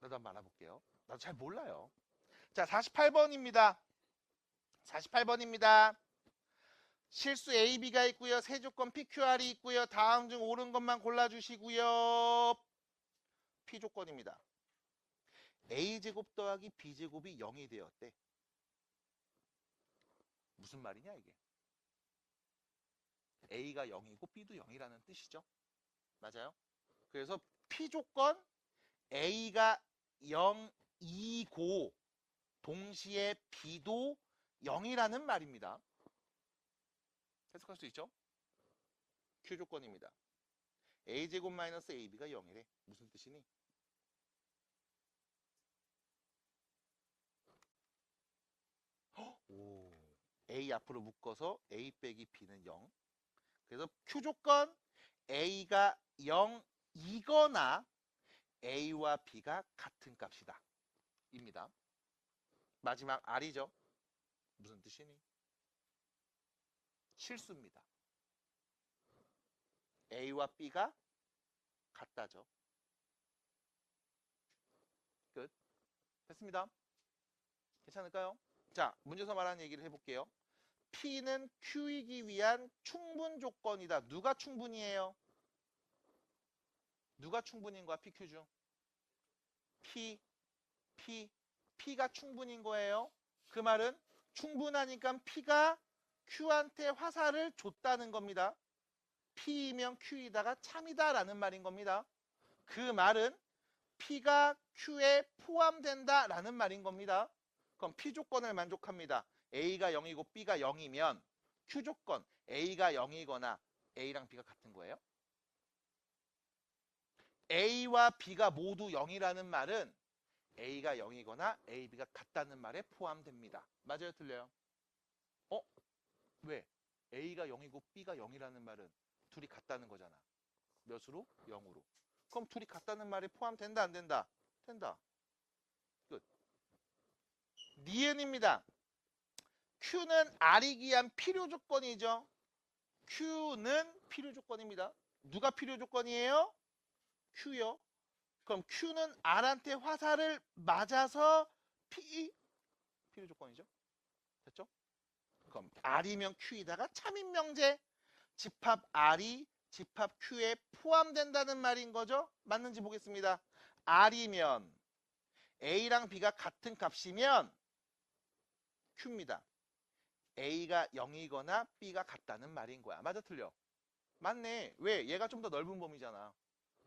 나도 한번 알아볼게요. 나도 잘 몰라요. 자, 48번입니다. 48번입니다. 실수 A, B가 있고요. 세조건 PQR이 있고요. 다음 중 옳은 것만 골라주시고요. P조건입니다. A제곱 더하기 B제곱이 0이 되었대. 무슨 말이냐 이게? A가 0이고 B도 0이라는 뜻이죠. 맞아요? 그래서 P조건 A가 0이고 동시에 B도 0이라는 말입니다. 해석할 수 있죠? Q조건입니다. A제곱 마이너스 AB가 0이래. 무슨 뜻이니? 오, A 앞으로 묶어서 A 빼기 B는 0. 그래서 Q조건 A가 0이거나 A와 B가 같은 값이다. 입니다. 마지막 R이죠. 무슨 뜻이니? 실수입니다. A와 B가 같다죠. 끝. 됐습니다. 괜찮을까요? 자, 문제에서 말하는 얘기를 해볼게요. P는 Q이기 위한 충분 조건이다. 누가 충분이에요? 누가 충분인 거야? PQ 중. P가 충분인 거예요. 그 말은 충분하니까 P가 Q한테 화살을 줬다는 겁니다. P이면 Q이다가 참이다 라는 말인 겁니다. 그 말은 P가 Q에 포함된다 라는 말인 겁니다. 그럼 P조건을 만족합니다. A가 0이고 B가 0이면 Q조건 A가 0이거나 A랑 B가 같은 거예요. A와 B가 모두 0이라는 말은 A가 0이거나 A, B가 같다는 말에 포함됩니다. 맞아요? 틀려요? 왜? A가 0이고 B가 0이라는 말은 둘이 같다는 거잖아. 몇으로? 0으로. 그럼 둘이 같다는 말에 포함된다 안 된다? 된다. 끝. 니은입니다. Q는 R이기 위한 필요 조건이죠. Q는 필요 조건입니다. 누가 필요 조건이에요? Q요. 그럼 Q는 R한테 화살을 맞아서 필요 조건이죠. 됐죠? 그럼 R이면 Q이다가 참인명제. 집합 R이 집합 Q에 포함된다는 말인 거죠. 맞는지 보겠습니다. R이면 A랑 B가 같은 값이면 Q입니다. A가 0이거나 B가 같다는 말인 거야. 맞아 틀려? 맞네. 왜? 얘가 좀 더 넓은 범위잖아.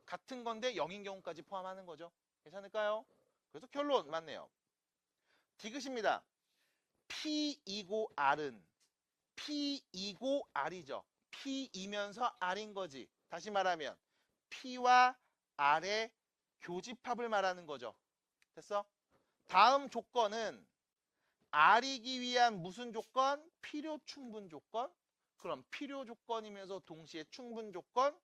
같은 건데 0인 경우까지 포함하는 거죠. 괜찮을까요? 그래서 결론 맞네요. 디귿입니다. P이고 R은 P이고 R이죠. P이면서 R인 거지. 다시 말하면 P와 R의 교집합을 말하는 거죠. 됐어? 다음 조건은 R이기 위한 무슨 조건? 필요 충분 조건. 그럼 필요 조건이면서 동시에 충분 조건.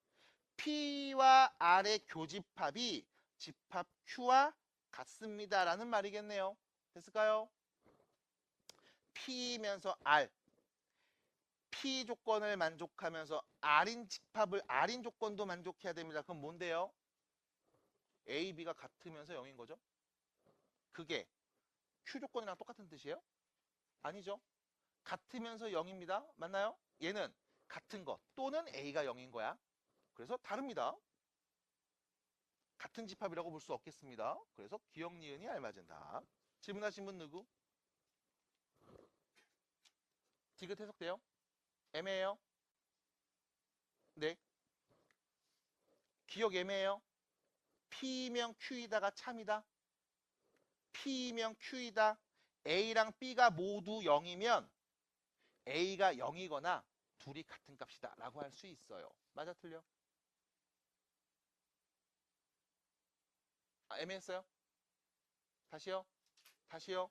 P와 R의 교집합이 집합 Q와 같습니다. 라는 말이겠네요. 됐을까요? P이면서 R. P 조건을 만족하면서 R인 집합을 R인 조건도 만족해야 됩니다. 그럼 뭔데요? A, B가 같으면서 0인 거죠? 그게 Q 조건이랑 똑같은 뜻이에요? 아니죠. 같으면서 0입니다. 맞나요? 얘는 같은 것 또는 A가 0인 거야. 그래서 다릅니다. 같은 집합이라고 볼 수 없겠습니다. 그래서 기역, 니은이 알맞은 답. 질문하신 분 누구? 디귿 해석돼요? 애매해요? 네. 기억 애매해요? P면 Q이다가 참이다. P면 Q이다. A랑 B가 모두 0이면 A가 0이거나 둘이 같은 값이다 라고 할 수 있어요. 맞아 틀려? 애매했어요? 다시요? 다시요?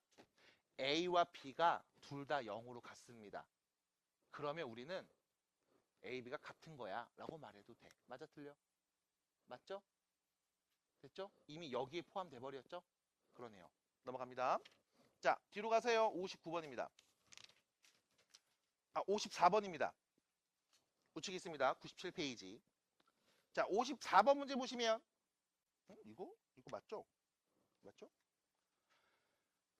A와 B가 둘 다 0으로 같습니다. 그러면 우리는 A, B가 같은 거야 라고 말해도 돼. 맞아 틀려? 맞죠? 됐죠? 이미 여기에 포함돼 버렸죠? 그러네요. 넘어갑니다. 자, 뒤로 가세요. 59번입니다. 54번입니다. 우측에 있습니다. 97페이지. 자, 54번 문제 보시면 이거 맞죠? 맞죠?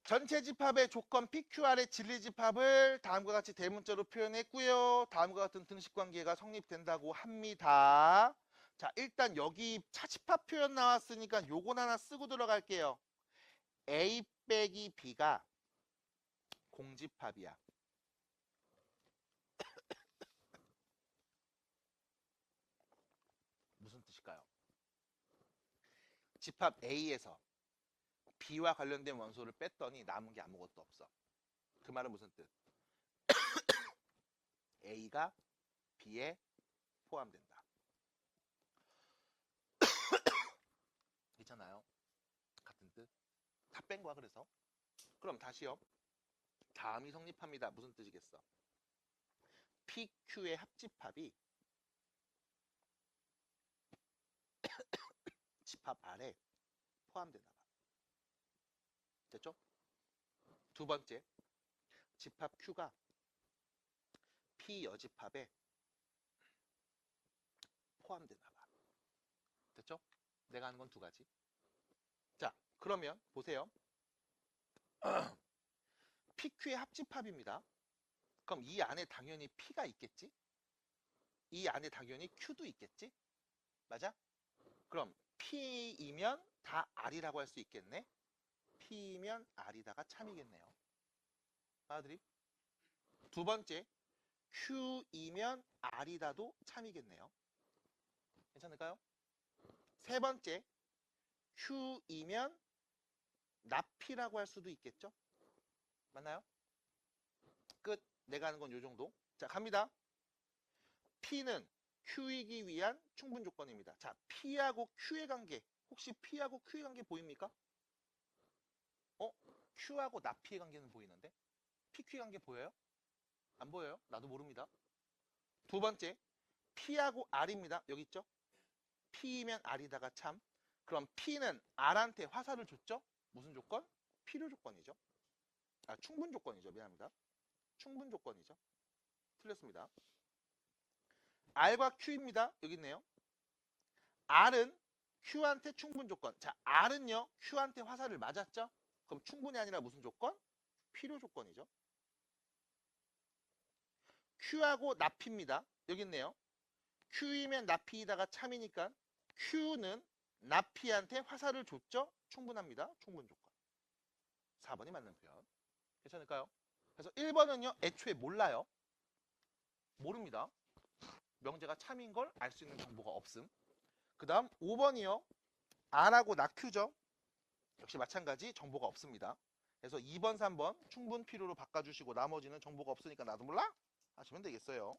전체 집합의 조건 PQR의 진리 집합을 다음과 같이 대문자로 표현했고요. 다음과 같은 등식 관계가 성립된다고 합니다. 자, 일단 여기 차집합 표현 나왔으니까 요건 하나 쓰고 들어갈게요. A 빼기 B가 공집합이야. 무슨 뜻일까요? 집합 A에서 B와 관련된 원소를 뺐더니 남은 게 아무것도 없어. 그 말은 무슨 뜻? A가 B에 포함된다. 있잖아요. 같은 뜻. 다 뺀 거야 그래서. 그럼 다시요. 다음이 성립합니다. 무슨 뜻이겠어? PQ의 합집합이 집합 R에 포함되나 봐. 됐죠? 두 번째, 집합 Q가 P 여집합에 포함되나 봐. 됐죠? 내가 하는 건 두 가지. 자, 그러면 보세요. PQ의 합집합입니다. 그럼 이 안에 당연히 P가 있겠지? 이 안에 당연히 Q도 있겠지? 맞아? 그럼 P이면 다 R이라고 할 수 있겠네? P이면 R이다가 참이겠네요. 아들이? 두 번째, Q이면 R이다도 참이겠네요. 괜찮을까요? 세 번째, Q이면 납피라고 할 수도 있겠죠? 맞나요? 끝. 내가 하는 건 요 정도. 자, 갑니다. P는 Q이기 위한 충분 조건입니다. 자, P하고 Q의 관계. 혹시 P하고 Q의 관계 보입니까? Q하고 납피의 관계는 보이는데? PQ의 관계 보여요? 안 보여요? 나도 모릅니다. 두 번째, P하고 R입니다. 여기 있죠? P이면 R이다가 참. 그럼 P는 R한테 화살을 줬죠? 무슨 조건? 필요 조건이죠. 아, 충분 조건이죠. 미안합니다. 충분 조건이죠. 틀렸습니다. R과 Q입니다. 여기 있네요. R은 Q한테 충분 조건. 자, R은요, Q한테 화살을 맞았죠? 그럼 충분이 아니라 무슨 조건? 필요 조건이죠. Q하고 납피입니다. 여기 있네요. Q이면 납피이다가 참이니까 Q는 납피한테 화살을 줬죠? 충분합니다. 충분 조건. 4번이 맞는 표현. 괜찮을까요? 그래서 1번은요, 애초에 몰라요. 모릅니다. 명제가 참인 걸 알 수 있는 정보가 없음. 그 다음 5번이요. R하고 낙Q죠. 역시 마찬가지 정보가 없습니다. 그래서 2번, 3번 충분 필요로 바꿔주시고 나머지는 정보가 없으니까 나도 몰라? 하시면 되겠어요.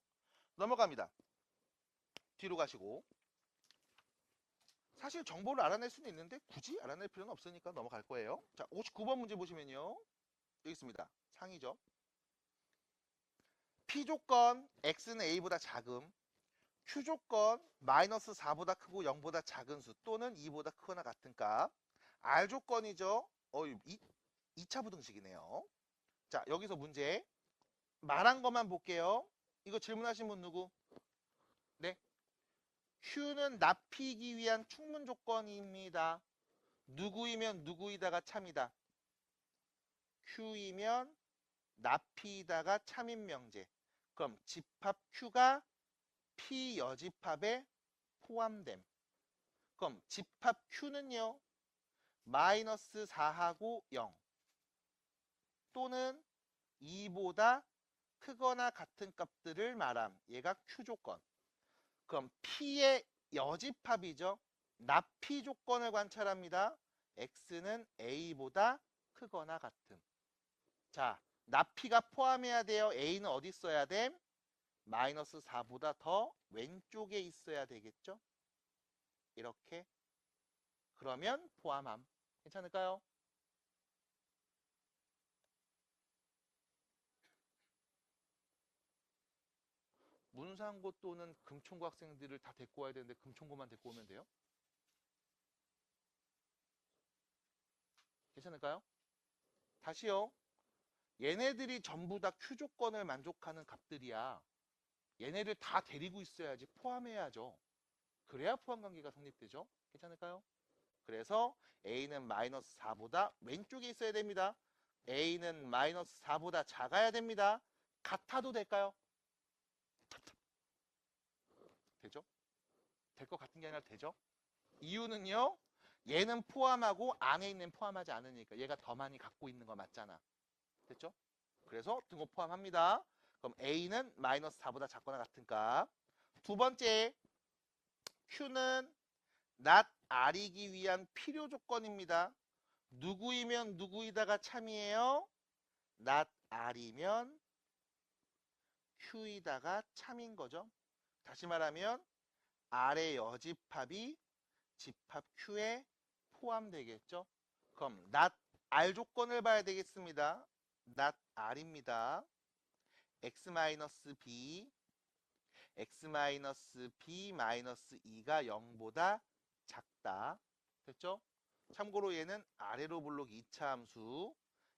넘어갑니다. 뒤로 가시고. 사실 정보를 알아낼 수는 있는데 굳이 알아낼 필요는 없으니까 넘어갈 거예요. 자, 59번 문제 보시면요. 여기 있습니다. 상이죠. P조건 X는 A보다 작음. Q조건 마이너스 4보다 크고 0보다 작은 수 또는 2보다 크거나 같은 값. R조건이죠. 2차 부등식이네요. 자, 여기서 문제 말한 것만 볼게요. 이거 질문하신 분 누구? 네. Q는 납피기 위한 충분 조건입니다. 누구이면 누구이다가 참이다. Q이면 납피이다가 참인 명제. 그럼 집합 Q가 P 여집합에 포함됨. 그럼 집합 Q는요. 마이너스 4하고 0 또는 2보다 크거나 같은 값들을 말함. 얘가 Q조건. 그럼 P의 여집합이죠. 납피 조건을 관찰합니다. X는 A보다 크거나 같음. 자, 납피가 포함해야 돼요. A는 어디 있어야 됨? 마이너스 4보다 더 왼쪽에 있어야 되겠죠? 이렇게. 그러면 포함함. 괜찮을까요? 문상고 또는 금총고 학생들을 다 데리고 와야 되는데 금총고만 데리고 오면 돼요? 괜찮을까요? 다시요. 얘네들이 전부 다 Q 조건을 만족하는 값들이야. 얘네를 다 데리고 있어야지 포함해야죠. 그래야 포함관계가 성립되죠. 괜찮을까요? 그래서 A는 마이너스 4보다 왼쪽에 있어야 됩니다. A는 마이너스 4보다 작아야 됩니다. 같아도 될까요? 되죠? 될 것 같은 게 아니라 되죠? 이유는요. 얘는 포함하고 안에 있는 포함하지 않으니까 얘가 더 많이 갖고 있는 거 맞잖아. 됐죠? 그래서 등호 포함합니다. 그럼 A는 마이너스 4보다 작거나 같은 값. 두 번째, Q는 not R이기 위한 필요 조건입니다. 누구이면 누구이다가 참이에요. not R이면 Q이다가 참인 거죠. 다시 말하면 R의 여집합이 집합 Q에 포함되겠죠. 그럼 not R 조건을 봐야 되겠습니다. not R입니다. x-b x-b-2가 0보다 작다. 됐죠? 참고로 얘는 아래로 블록 2차 함수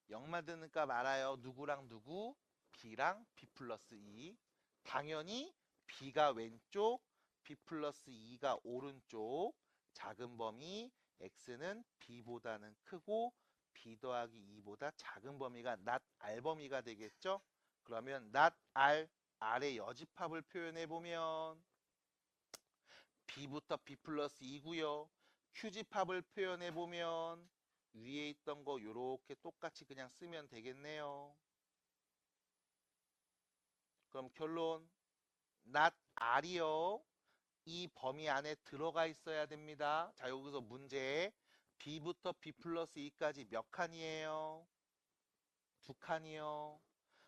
0 만드는 값 알아요. 누구랑 누구? b랑 b 플러스 2. 당연히 b가 왼쪽, b 플러스 2가 오른쪽. 작은 범위 x는 b보다는 크고 b 더하기 2보다 작은 범위가 not r 범위가 되겠죠? 그러면 not r, r의 여집합을 표현해보면 b부터 b 플러스 2고요. q집합을 표현해보면 위에 있던 거 요렇게 똑같이 그냥 쓰면 되겠네요. 그럼 결론 not r이요. 이 범위 안에 들어가 있어야 됩니다. 자, 여기서 문제 b부터 b 플러스 2까지 몇 칸이에요? 2칸이요.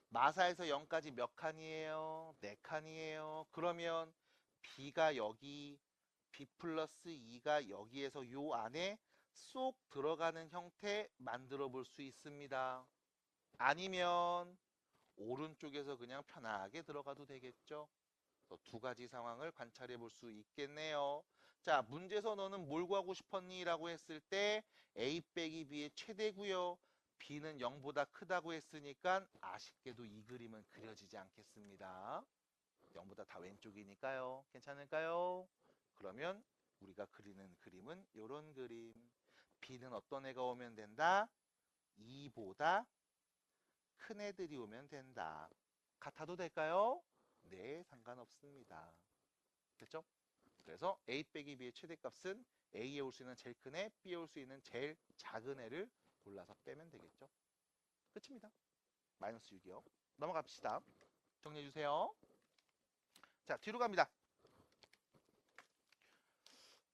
마사에서 0까지 몇 칸이에요? 4칸이에요. 그러면 b가 여기, b 플러스 2가 여기에서 요 안에 쏙 들어가는 형태 만들어 볼 수 있습니다. 아니면 오른쪽에서 그냥 편하게 들어가도 되겠죠. 두 가지 상황을 관찰해 볼 수 있겠네요. 자, 문제에서 너는 뭘 구하고 싶었니? 라고 했을 때 A 빼기 B의 최대고요. B는 0보다 크다고 했으니까 아쉽게도 이 그림은 그려지지 않겠습니다. 0보다 다 왼쪽이니까요. 괜찮을까요? 그러면 우리가 그리는 그림은 이런 그림. B는 어떤 애가 오면 된다? 2보다 큰 애들이 오면 된다. 같아도 될까요? 네, 상관없습니다. 됐죠? 그래서 A 빼기 B의 최대값은 A에 올 수 있는 제일 큰 애, B에 올 수 있는 제일 작은 애를 골라서 빼면 되겠죠? 끝입니다. 마이너스 6이요. 넘어갑시다. 정리해주세요. 자, 뒤로 갑니다.